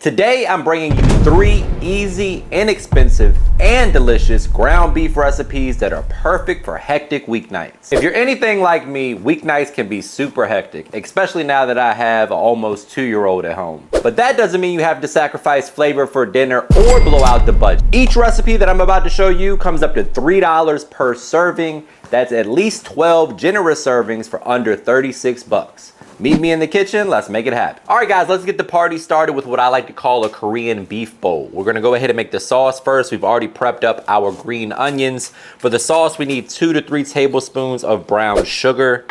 Today, I'm bringing you 3 easy, inexpensive, and delicious ground beef recipes that are perfect for hectic weeknights. If you're anything like me, weeknights can be super hectic, especially now that I have an almost 2-year-old at home. But that doesn't mean you have to sacrifice flavor for dinner or blow out the budget. Each recipe that I'm about to show you comes up to $3 per serving. That's at least 12 generous servings for under 36 bucks. Meet me in the kitchen, let's make it happen. All right guys, let's get the party started with what I like to call a Korean beef bowl. We're gonna go ahead and make the sauce first. We've already prepped up our green onions. For the sauce, we need 2 to 3 tablespoons of brown sugar.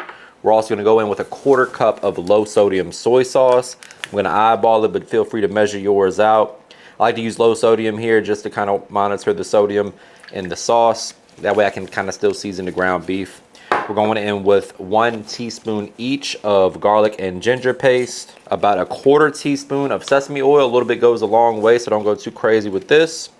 We're also gonna go in with a 1/4 cup of low sodium soy sauce. I'm gonna eyeball it, but feel free to measure yours out. I like to use low sodium here just to kind of monitor the sodium in the sauce. That way I can kind of still season the ground beef. We're going in with 1 teaspoon each of garlic and ginger paste, about a 1/4 teaspoon of sesame oil. A little bit goes a long way, so don't go too crazy with this.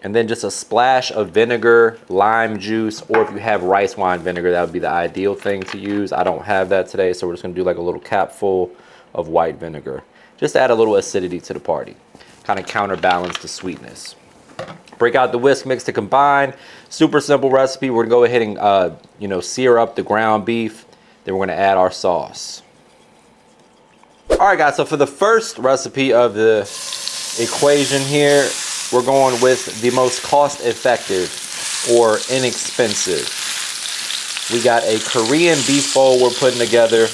And then just a splash of vinegar, lime juice, or if you have rice wine vinegar, that would be the ideal thing to use. I don't have that today, so we're just gonna do like a little capful of white vinegar. Just to add a little acidity to the party, kind of counterbalance the sweetness. Break out the whisk mix to combine. Super simple recipe. We're gonna go ahead and sear up the ground beef. Then we're gonna add our sauce. All right guys, so for the first recipe of the equation here, we're going with the most cost-effective or inexpensive. We got a Korean beef bowl we're putting together.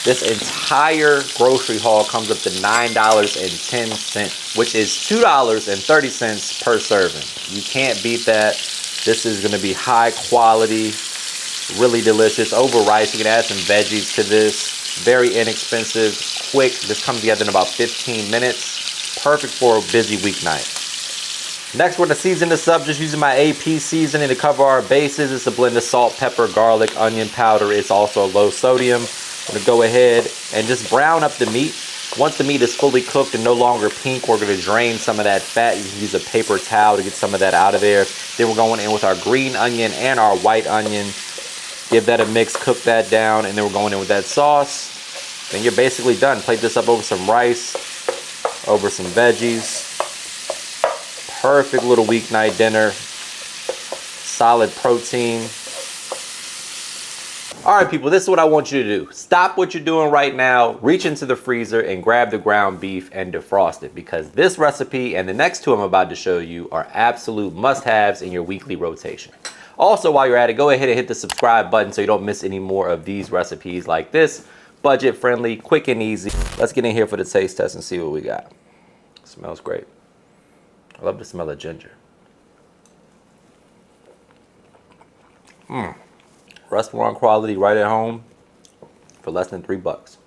This entire grocery haul comes up to $9.10, which is $2.30 per serving. You can't beat that. This is gonna be high quality, really delicious, over rice. You can add some veggies to this. Very inexpensive, quick. This comes together in about 15 minutes. Perfect for a busy weeknight. Next, we're gonna season this up just using my AP seasoning to cover our bases. It's a blend of salt, pepper, garlic, onion powder. It's also low sodium. We're gonna go ahead and just brown up the meat. Once the meat is fully cooked and no longer pink, we're gonna drain some of that fat. You can use a paper towel to get some of that out of there. Then we're going in with our green onion and our white onion. Give that a mix, cook that down, and then we're going in with that sauce. Then you're basically done. Plate this up over some rice, over some veggies. Perfect little weeknight dinner. Solid protein. All right, people, this is what I want you to do. Stop what you're doing right now, reach into the freezer and grab the ground beef and defrost it, because this recipe and the next two I'm about to show you are absolute must-haves in your weekly rotation. Also, while you're at it, go ahead and hit the subscribe button so you don't miss any more of these recipes like this. Budget-friendly, quick and easy. Let's get in here for the taste test and see what we got. Smells great. I love the smell of ginger. Restaurant quality right at home for less than $3.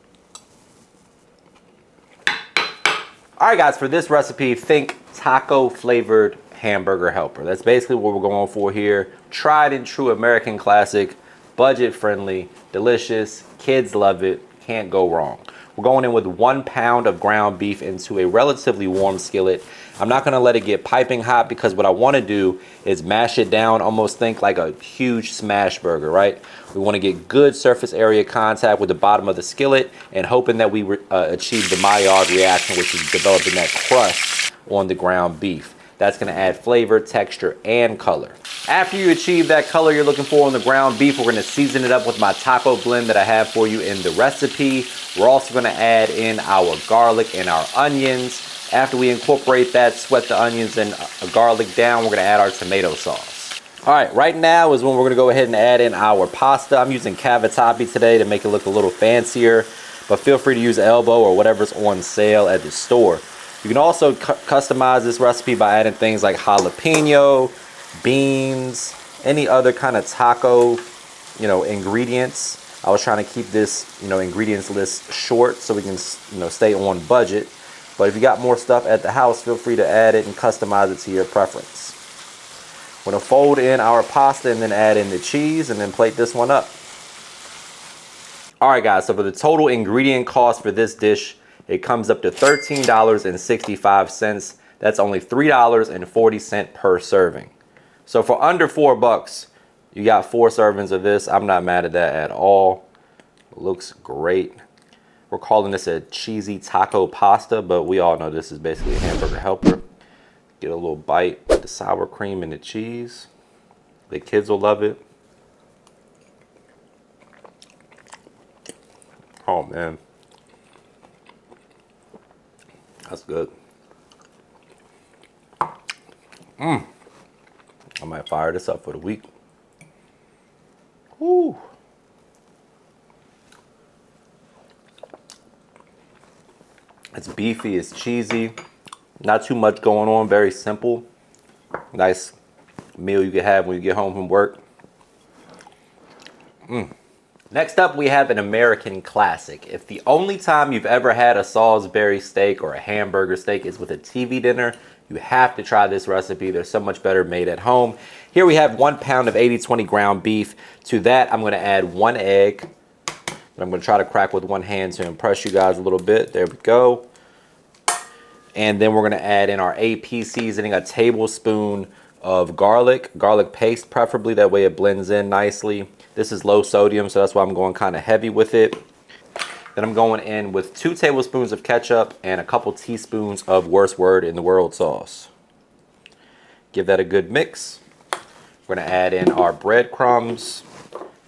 All right guys, for this recipe, think taco flavored hamburger helper. That's basically what we're going for here. Tried and true American classic, budget friendly, delicious, kids love it, can't go wrong. We're going in with 1 pound of ground beef into a relatively warm skillet. I'm not gonna let it get piping hot because what I wanna do is mash it down, almost think like a huge smash burger, right? We wanna get good surface area contact with the bottom of the skillet and hoping that we achieve the Maillard reaction, which is developing that crust on the ground beef. That's gonna add flavor, texture, and color. After you achieve that color you're looking for on the ground beef, we're gonna season it up with my taco blend that I have for you in the recipe. We're also gonna add in our garlic and our onions. After we incorporate that, sweat the onions and garlic down, we're gonna add our tomato sauce. All right, right now is when we're gonna go ahead and add in our pasta. I'm using Cavatappi today to make it look a little fancier, but feel free to use elbow or whatever's on sale at the store. You can also customize this recipe by adding things like jalapeno, beans, any other kind of taco, ingredients. I was trying to keep this, ingredients list short so we can, stay on budget. But if you got more stuff at the house, feel free to add it and customize it to your preference. We're gonna fold in our pasta and then add in the cheese and then plate this one up. All right, guys, so for the total ingredient cost for this dish, it comes up to $13.65. That's only $3.40 per serving. So for under $4, you got 4 servings of this. I'm not mad at that at all. Looks great. We're calling this a cheesy taco pasta, but we all know this is basically a hamburger helper. Get a little bite with the sour cream and the cheese. The kids will love it. Oh man, that's good. I might fire this up for the week. Woo. It's beefy, it's cheesy, not too much going on, very simple. Nice meal you can have when you get home from work. Next up, we have an American classic. If the only time you've ever had a Salisbury steak or a Hamburger steak is with a TV dinner, you have to try this recipe. They're so much better made at home. Here we have 1 pound of 80/20 ground beef. To that, I'm gonna add 1 egg. I'm gonna try to crack with one hand to impress you guys a little bit. There we go. And then we're gonna add in our AP seasoning, a tablespoon of garlic paste preferably, that way it blends in nicely. This is low sodium, so that's why I'm going kind of heavy with it. Then I'm going in with 2 tablespoons of ketchup and a couple teaspoons of worst word in the world sauce. Give that a good mix. We're gonna add in our breadcrumbs.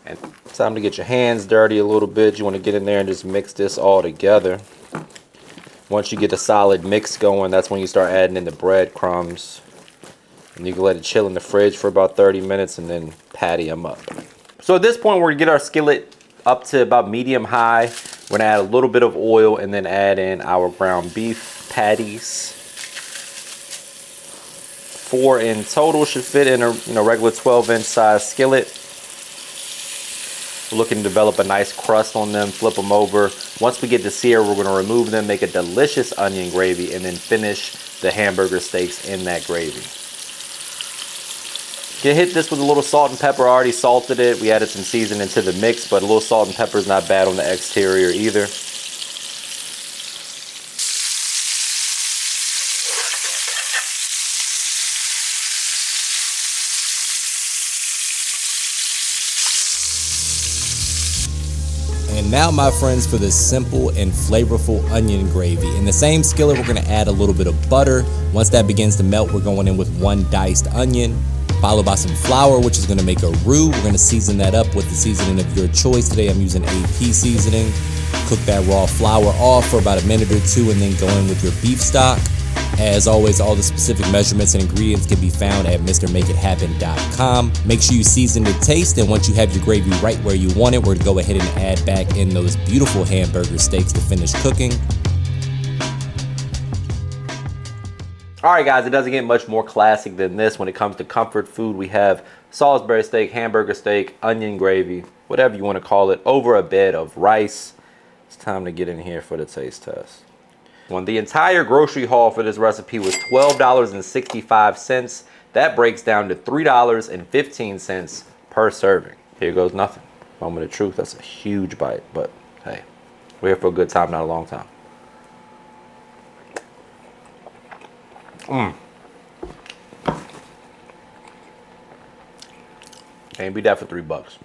And it's time to get your hands dirty a little bit. You wanna get in there and just mix this all together. Once you get a solid mix going, that's when you start adding in the breadcrumbs. And you can let it chill in the fridge for about 30 minutes and then patty them up. So at this point, we're gonna get our skillet up to about medium high. We're gonna add a little bit of oil and then add in our ground beef patties. 4 in total should fit in a regular 12-inch size skillet. We're looking to develop a nice crust on them, flip them over. Once we get to sear, we're gonna remove them, make a delicious onion gravy, and then finish the hamburger steaks in that gravy. You hit this with a little salt and pepper. I already salted it. We added some seasoning to the mix, but a little salt and pepper is not bad on the exterior either. And now, my friends, for this simple and flavorful onion gravy. In the same skillet, we're gonna add a little bit of butter. Once that begins to melt, we're going in with 1 diced onion, followed by some flour, which is gonna make a roux. We're gonna season that up with the seasoning of your choice. Today I'm using AP seasoning. Cook that raw flour off for about a minute or 2 and then go in with your beef stock. As always, all the specific measurements and ingredients can be found at MrMakeItHappen.com. Make sure you season to taste, and once you have your gravy right where you want it, we're gonna go ahead and add back in those beautiful hamburger steaks to finish cooking. All right, guys, it doesn't get much more classic than this when it comes to comfort food. We have Salisbury steak, hamburger steak, onion gravy, whatever you want to call it, over a bed of rice. It's time to get in here for the taste test. When the entire grocery haul for this recipe was $12.65, that breaks down to $3.15 per serving. Here goes nothing. Moment of truth, that's a huge bite, but hey, we're here for a good time, not a long time. Can't beat that for $3.